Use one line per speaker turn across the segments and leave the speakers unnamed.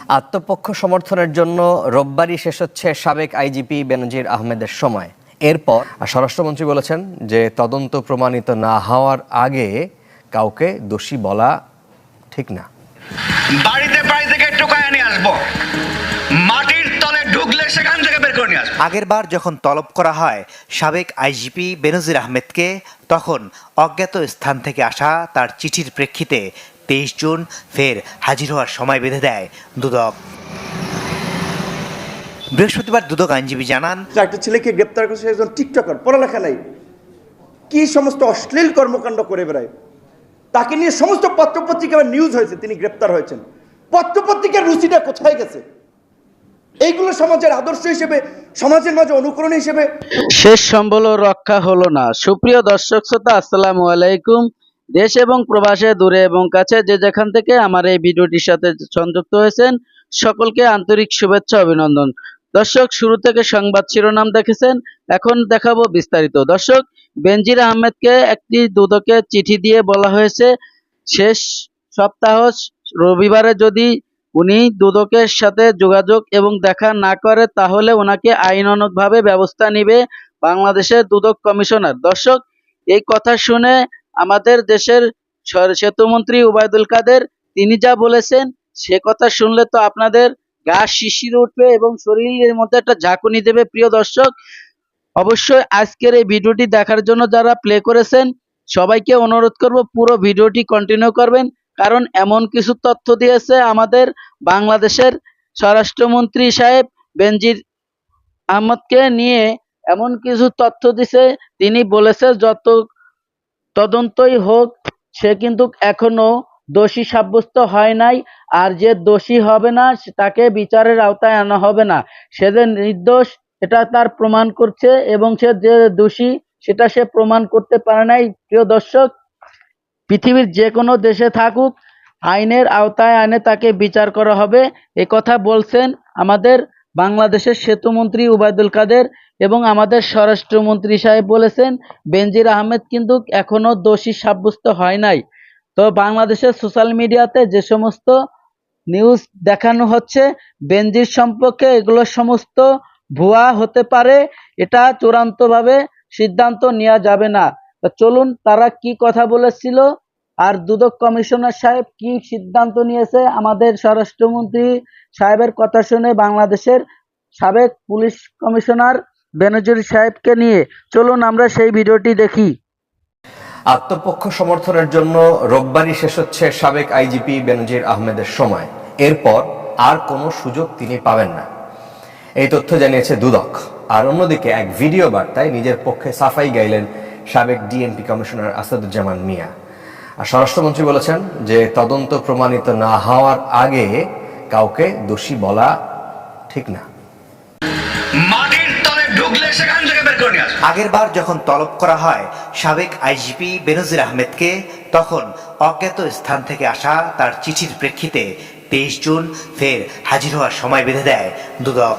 আত্মপক্ষ সমর্থনের জন্য রোববারই শেষ হচ্ছে সাবেক আইজিপি বেনজির আহমেদের সময়। এরপর স্বরাষ্ট্রমন্ত্রী বলেছেন যে তদন্ত প্রমাণিত না হওয়ার আগে কাউকে দোষী বলা ঠিক না।
বাড়িতে বাড়ি থেকে টোকায় নিয়ে আসবো, মাটির তলে ঢুকলে সেখান থেকে বের করে নিয়ে আসবো।
আগের বার যখন তলব করা হয় সাবেক আইজিপি বেনজির আহমেদকে, তখন অজ্ঞাত স্থান থেকে আসা তার চিঠির প্রেক্ষিতে 23 জুন ফের হাজির হওয়ার সময় বেঁধে দেয় দুদক। বৃহস্পতিবার দুদক আইনজীবী জানান,
একটা ছেলেকে গ্রেপ্তার করেছে, একজন টিকটকার, পড়ালেখা নাই, কি সমস্ত অশ্লীল কর্মকাণ্ড করে বেড়ায়, তাকে নিয়ে সমস্ত পত্রপত্রিকায় নিউজ হয়েছে, তিনি গ্রেপ্তার হয়েছেন। পত্রপত্রিকার রুচিটা কোথায় গেছে? এইগুলো সমাজের আদর্শ হিসেবে, সমাজের মাঝে অনুকরণ হিসেবে
শেষ সম্বল রক্ষা হলো না। সুপ্রিয় দর্শক শ্রোতা, আসসালামু আলাইকুম। দেশ এবং প্রবাসে, দূরে এবং কাছে, যে যেখান থেকে আমার এই ভিডিওটির সাথে সংযুক্ত হয়েছেন, সকলকে আন্তরিক শুভেচ্ছা, অভিনন্দন। দর্শক, শুরু থেকে সংবাদ শিরোনাম দেখেছেন, এখন দেখাবো বিস্তারিত। দর্শক, বেনজির আহমেদকে একটি দুদকে চিঠি দিয়ে বলা হয়েছে শেষ সপ্তাহ রবিবারে যদি উনি দুদকের সাথে যোগাযোগ এবং দেখা না করে তাহলে ওনাকে আইনানুগভাবে ব্যবস্থা নেবে বাংলাদেশের দুদক কমিশনার। দর্শক, এই কথা শুনে আমাদের দেশের সেতুমন্ত্রী ওবায়দুল কাদের তিনি যা বলেছেন, সে কথা শুনলে তো আপনাদের গা শিশিরে উঠবে এবং শরীরের মধ্যে একটা ঝাঁকুনি দেবে। প্রিয় দর্শক, অবশ্যই আজকের এই ভিডিওটি দেখার জন্য যারা প্লে করেছেন সবাইকে অনুরোধ করব পুরো ভিডিওটি কন্টিনিউ করবেন, কারণ এমন কিছু তথ্য দিয়েছে আমাদের বাংলাদেশের স্বরাষ্ট্রমন্ত্রী সাহেব বেনজির আহমদকে নিয়ে। এমন কিছু তথ্য দিছে, তিনি বলেছে যত তদন্তই হোক সে কিন্তু এখনো দোষী সাব্যস্ত হয় নাই, আর যে দোষী হবে না তাকে বিচারের আওতায় আনা হবে না। সে যে নির্দোষ এটা তার প্রমাণ করছে, এবং সে যে দোষী সেটা সে প্রমাণ করতে পারে নাই। প্রিয় দর্শক, পৃথিবীর যে কোনো দেশে থাকুক, আইনের আওতায় আনে তাকে বিচার করা হবে, এ কথা বলছেন আমাদের বাংলাদেশের সেতুমন্ত্রী ওবায়দুল কাদের, এবং আমাদের স্বরাষ্ট্রমন্ত্রী সাহেব বলেছেন বেনজির আহমেদ কিন্তু এখনো দোষী সাব্যস্ত হয় নাই। তো বাংলাদেশের সোশ্যাল মিডিয়াতে যে সমস্ত নিউজ দেখানো হচ্ছে বেনজির সম্পর্কে, এগুলো সমস্ত ভুয়া হতে পারে, এটা চূড়ান্তভাবে সিদ্ধান্ত নেওয়া যাবে না। তো চলুন তারা কি কথা বলেছিল আর দুদক কমিশনার সাহেব কি সিদ্ধান্ত নিয়েছে আমাদের স্বরাষ্ট্রমন্ত্রী সাহেবের কথা শুনে বাংলাদেশের সাবেক পুলিশ কমিশনার বেনজির সাহেবকে নিয়ে, চলুন আমরা সেই ভিডিওটি দেখি।
আত্মপক্ষ সমর্থনের জন্য রোববারই শেষ হচ্ছে সাবেক আইজিপি বেনজির আহমেদের সময়। এরপর আর কোনো সুযোগ তিনি পাবেন না, এই তথ্য জানিয়েছে দুদক। আর অন্যদিকে এক ভিডিও বার্তায় নিজের পক্ষে সাফাই গাইলেন সাবেক ডিএমপি কমিশনার আসাদুজ্জামান মিয়া। আর স্বরাষ্ট্রমন্ত্রী বলেছেন যে তদন্ত প্রমাণিত না হওয়ার আগে কাউকে দোষী বলা ঠিক না।
মাটির তলে ঢুকলে সেখান থেকে বের করে নিয়ে আসবো।
আগের বার যখন তলব করা হয় সাবেক আইজিপি বেনজির আহমেদকে, তখন অজ্ঞাত স্থান থেকে আসা তার চিঠির প্রেক্ষিতে 23 জুন ফের হাজির হওয়ার সময় বেঁধে দেয় দুদক।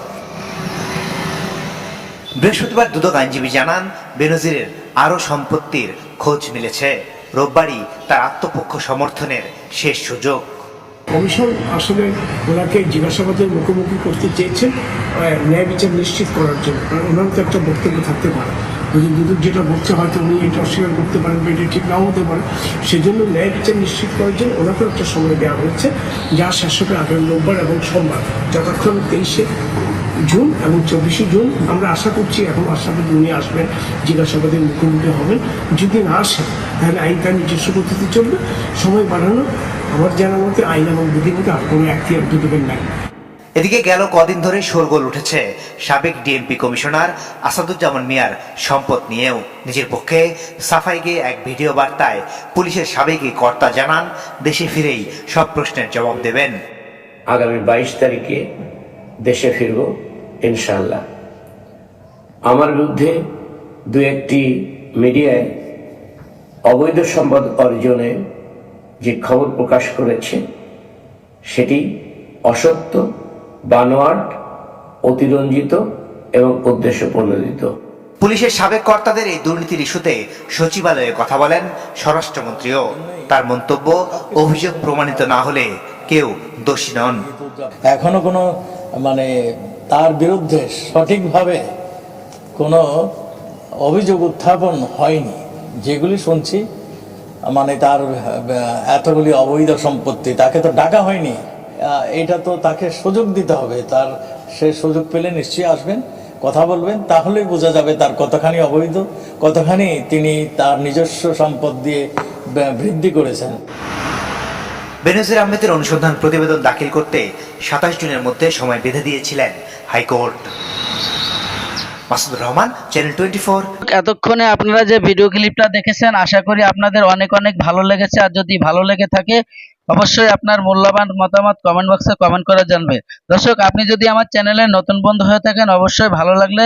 বৃহস্পতিবার দুদক আইনজীবী জানান, বেনজিরের আরও সম্পত্তির খোঁজ মিলেছে। রোববারই তার আত্মপক্ষ সমর্থনের শেষ সুযোগ।
কমিশন আসলে ওনাকে জিজ্ঞাসাবাদের মুখোমুখি করতে চেয়েছেন ন্যায় বিচার নিশ্চিত করার জন্য, কারণ ওনার তো একটা বক্তব্য থাকতে পারে, যদি দুদক যেটা বলছে হয়তো উনি এটা অস্বীকার করতে পারেন বা এটা ঠিক নাও হতে পারে। সেজন্য ন্যায় বিচার নিশ্চিত করার জন্য ওনাকেও একটা সময় দেওয়া হয়েছে, যা শেষ হবে আগামী রোববার এবং সোমবার, যথাক্রমে 23শে জুন এবং 24শে জুন। আমরা আশা করছি, এখন আশা করি উনি আসবেন, জিজ্ঞাসাবাদের মুখোমুখি হবেন। যদি না আসেন তাহলে আইন তার নিজস্ব পদ্ধতি চলবে। সময় বাড়ানো আমার জানার মতে আইন এবং বিধির মধ্যে আর কোনো এখতিয়ার দুদকের নাই।
এদিকে গেল কদিন ধরে শোরগোল উঠেছে সাবেক ডিএমপি কমিশনার আসাদুজ্জামান মিয়ার সম্পদ নিয়েও। নিজের পক্ষে সাফাই গিয়ে এক ভিডিও বার্তায় পুলিশের সাবেক কর্তা জানান, দেশে ফিরেই সব প্রশ্নের জবাব দেবেন।
আগামী 22 তারিখে দেশে ফিরব ইনশাআল্লাহ। আমার বিরুদ্ধে দু একটি মিডিয়ায় অবৈধ সম্পদ অর্জনে যে খবর প্রকাশ করেছে সেটি অসত্য, বানোয়াট, অতিরঞ্জিত এবং উদ্দেশ্য প্রণোদিত।
পুলিশের সাবেক কর্তাদের এই দুর্নীতির ইস্যুতে সচিবালয়ে কথা বলেন স্বরাষ্ট্রমন্ত্রীও। তার মন্তব্য, অভিযোগ প্রমাণিত না হলে কেউ দোষী নন।
এখনো কোনো মানে তার বিরুদ্ধে সঠিকভাবে কোনো অভিযোগ উত্থাপন হয়নি। যেগুলি শুনছি মানে তার এতগুলি অবৈধ সম্পত্তি, তাকে তো ডাকা হয়নি, এটা তো তাকে সুযোগ দিতে হবে। তার সে সুযোগ পেলে নিশ্চয়ই আসবেন, কথা বলবেন, তাহলেই বোঝা যাবে তার কতখানি অবৈধ, কতখানি তিনি তার নিজস্ব সম্পদ দিয়ে বৃদ্ধি করেছেন।
বেনজির আহমেদের অনুসন্ধান প্রতিবেদন দাখিল করতে 27 জুনের মধ্যে সময় বেঁধে দিয়েছিলেন হাইকোর্ট। মাসুদুর রহমান, চ্যানেল 24।
এতক্ষণে আপনারা যে ভিডিও ক্লিপটা দেখেছেন, আশা করি আপনাদের অনেক অনেক ভালো লেগেছে। আর যদি ভালো লেগে থাকে অবশ্যই আপনার মূল্যবান মতামত কমেন্ট বক্সে কমেন্ট করে জানবে। দর্শক, আপনি যদি আমার চ্যানেলে নতুন বন্ধু হয়ে থাকেন, অবশ্যই ভালো লাগলে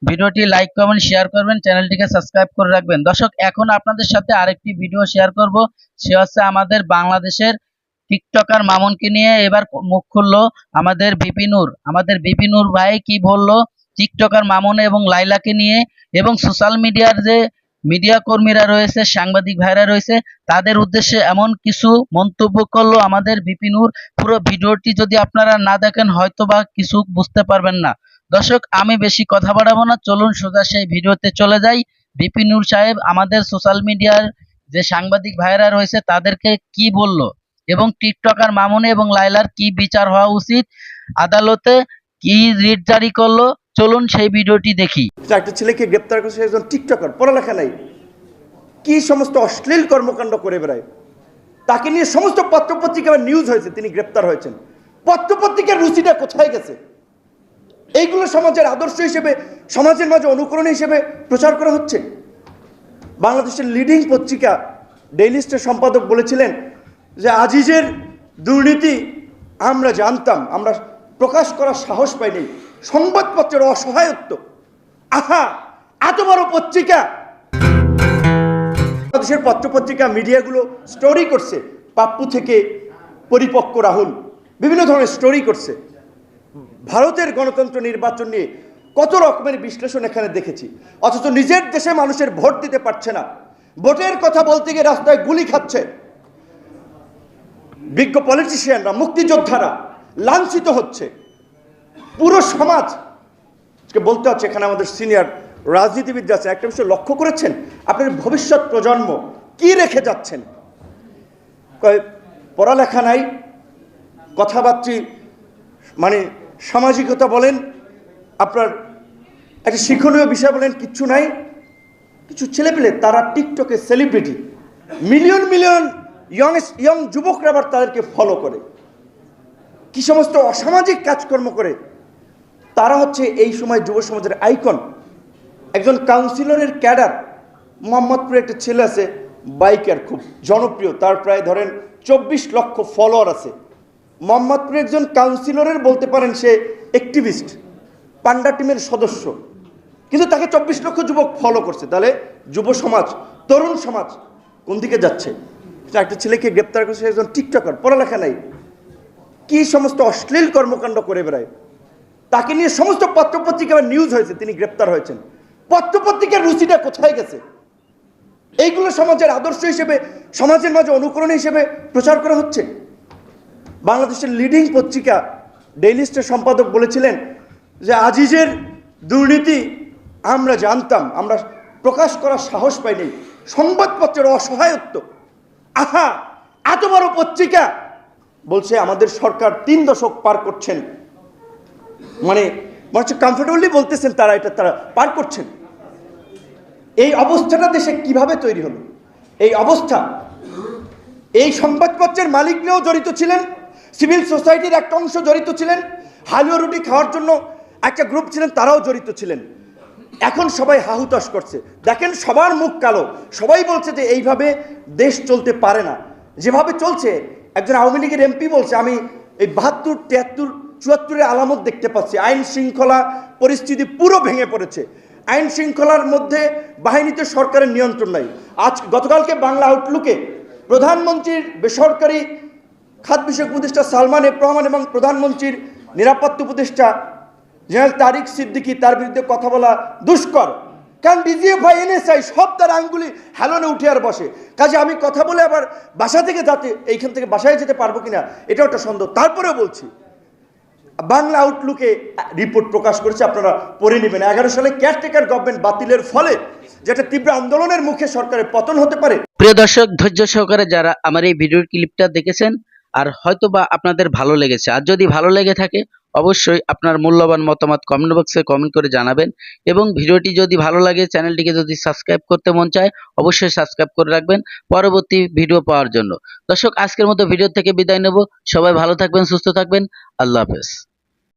ভিডিওটি লাইক কমেন্ট শেয়ার করবেন, চ্যানেলটিকে সাবস্ক্রাইব করে রাখবেন। দর্শক, এখন আপনাদের সাথে আরেকটি ভিডিও শেয়ার করব। সে হচ্ছে আমাদের বাংলাদেশের টিকটকার মামুনকে নিয়ে এবার মুখ খুললো আমাদের বিপিনুর ভাই কি বললো টিকটকার মামুন এবং লাইলাকে নিয়ে, এবং সোশ্যাল মিডিয়ার যে মিডিয়া কর্মীরা রয়েছে, সাংবাদিক ভাইরা রয়েছে, তাদের উদ্দেশ্যে এমন কিছু মন্তব্য করলো আমাদের বিপিনুর। পুরো ভিডিওটি যদি আপনারা না দেখেন হয়তোবা কিছু বুঝতে পারবেন না। দর্শক, আমি বেশি কথা বাড়াবো না, চলুন সোজা সেই ভিডিওতে চলে যাই। বিপিনুর সাহেব আমাদের সোশ্যাল মিডিয়ার যে সাংবাদিক ভাইরা রয়েছে তাদেরকে কি বললো, এবং টিকটকার মামুন এবং লাইলার কি বিচার হওয়া উচিত, আদালতে কি রিট জারি করলো, চলুন সেই ভিডিওটি দেখি।
একটা ছেলেকে গ্রেপ্তার করেছে, একজন টিকটকার, পড়ালেখা নাই, কি সমস্ত অশ্লীল কর্মকাণ্ড করে বেড়ায়, তাকে নিয়ে সমস্ত পত্রপত্রিকা নিউজ হয়েছে, তিনি গ্রেপ্তার হয়েছেন। পত্রপত্রিকার রুচিটা কোথায় গেছে? এইগুলো সমাজের আদর্শ হিসেবে, সমাজের মাঝে অনুকরণ হিসেবে প্রচার করা হচ্ছে। বাংলাদেশের লিডিং পত্রিকা ডেইলি স্টার সম্পাদক বলেছিলেন যে আজিজের দুর্নীতি আমরা জানতাম, আমরা প্রকাশ করার সাহস পাইনি, সংবাদপত্রের অসহায়ত্ব। আহা, এত বড় পত্রিকা, বাংলাদেশের পত্রপত্রিকা মিডিয়াগুলো স্টোরি করছে, পাপ্পু থেকে পরিপক্ক রাহুল বিভিন্ন ধরনের স্টোরি করছে। ভারতের গণতন্ত্র নির্বাচন নিয়ে কত রকমের বিশ্লেষণ এখানে দেখেছি, অথচ নিজের দেশে মানুষের ভোট দিতে পারছে না, ভোটের কথা বলতে গিয়ে রাস্তায় গুলি খাচ্ছে। বিজ্ঞ পলিটিশিয়ানরা, মুক্তিযোদ্ধারা লাঞ্ছিত হচ্ছে, পুরো সমাজ বলতে হচ্ছে। এখানে আমাদের সিনিয়র রাজনীতিবিদরা আছেন, একটা বিষয় লক্ষ্য করেছেন, আপনার ভবিষ্যৎ প্রজন্ম কি রেখে যাচ্ছেন? পড়ালেখা নাই, কথাবার্তা মানে সামাজিকতা বলেন, আপনার একটা শিক্ষণীয় বিষয় বলেন, কিচ্ছু নাই। কিছু ছেলেপেলে তারা টিকটকে সেলিব্রিটি, মিলিয়ন মিলিয়ন ইয়ং যুবকরা আবার তাদেরকে ফলো করে, কি সমস্ত অসামাজিক কাজকর্ম করে। তারা হচ্ছে এই সময় যুব সমাজের আইকন। একজন কাউন্সিলরের ক্যাডার, মোহাম্মদপুরে একটা ছেলে আছে, বাইকার, খুব জনপ্রিয়, তার প্রায় ধরেন 24 লক্ষ ফলোয়ার আছে। মোহাম্মদপুরে একজন কাউন্সিলরের বলতে পারেন সে অ্যাক্টিভিস্ট, পান্ডা টিমের সদস্য, কিন্তু তাকে 24 লক্ষ যুবক ফলো করছে। তাহলে যুব সমাজ, তরুণ সমাজ কোন দিকে যাচ্ছে? একটা ছেলেকে গ্রেপ্তার করেছে, একজন টিকটকার, পড়ালেখা নাই, কি সমস্ত অশ্লীল কর্মকাণ্ড করে বেড়ায়, তাকে নিয়ে সমস্ত পত্রপত্রিকা নিউজ হয়েছে, তিনি গ্রেপ্তার হয়েছেন। পত্রপত্রিকার রুচিটা কোথায় গেছে? এইগুলো সমাজের আদর্শ হিসেবে, সমাজের মাঝে অনুকরণ হিসেবে প্রচার করা হচ্ছে। বাংলাদেশের লিডিং পত্রিকা ডেইলি স্টার সম্পাদক বলেছিলেন যে আজিজের দুর্নীতি আমরা জানতাম, আমরা প্রকাশ করার সাহস পাইনি, সংবাদপত্রের অসহায়ত্ব। আহা, এত বড় পত্রিকা বলছে আমাদের সরকার 3 দশক পার করছেন, মানে কমফোর্টেবলি বলতেছেন তারা, এটা তারা পার করছেন। এই অবস্থাটা দেশে কিভাবে তৈরি হলো? এই অবস্থা, এই সংবাদপত্রের মালিকরাও জড়িত ছিলেন, সিভিল সোসাইটির একটা অংশ জড়িত ছিলেন, হালুয়া রুটি খাওয়ার জন্য একটা গ্রুপ ছিলেন, তারাও জড়িত ছিলেন। এখন সবাই হাহুতাশ করছে, দেখেন সবার মুখ কালো, সবাই বলছে যে এইভাবে দেশ চলতে পারে না। যেভাবে চলছে, একজন আওয়ামী লীগের এমপি বলছে আমি এই 72, 73, 74-এর আলামত দেখতে পাচ্ছি, আইন শৃঙ্খলা পরিস্থিতি পুরো ভেঙে পড়েছে, আইন শৃঙ্খলার মধ্যে বাহিনীতে সরকারের নিয়ন্ত্রণ নাই। গতকালকে বাংলা আউটলুকে প্রধানমন্ত্রীর বেসরকারি খাত বিষয়ক উপদেষ্টা সালমান এফ রহমান এবং প্রধানমন্ত্রীর নিরাপত্তা উপদেষ্টা জেনারেল তারিক সিদ্দিকী, তার বিরুদ্ধে কথা বলা দুষ্কর, কারণ ডিজিএফ বা এনএসআই সব তার আঙ্গুলি হেলনে উঠে আর বসে। কাজে আমি কথা বলে আবার বাসা থেকে যাতে এইখান থেকে বাসায় যেতে পারবো কিনা এটাও একটা সন্দেহ। তারপরেও বলছি, বাংলা আউটলুকে রিপোর্ট প্রকাশ করেছে, আপনারা পড়ে নেবেন। 11 সালে কেয়ারটেকার গভর্নমেন্ট বাতিলের ফলে যেটা তীব্র আন্দোলনের মুখে সরকারের পতন হতে পারে।
প্রিয় দর্শক, ধৈর্য সহকারে যারা আমার এই ভিডিওর ক্লিপটা দেখেছেন আর হয়তো বা আপনাদের ভালো লেগেছে, আর যদি ভালো লেগে থাকে অবশ্যই আপনার মূল্যবান মতামত কমেন্ট বক্সে কমেন্ট করে জানাবেন। এবং ভিডিওটি যদি ভালো লাগে, চ্যানেলটিকে যদি সাবস্ক্রাইব করতে মন চায় অবশ্যই সাবস্ক্রাইব করে রাখবেন পরবর্তী ভিডিও পাওয়ার জন্য। দর্শক, আজকের মতো ভিডিও থেকে বিদায় নেব। সবাই ভালো থাকবেন, সুস্থ থাকবেন। আল্লাহ হাফেজ।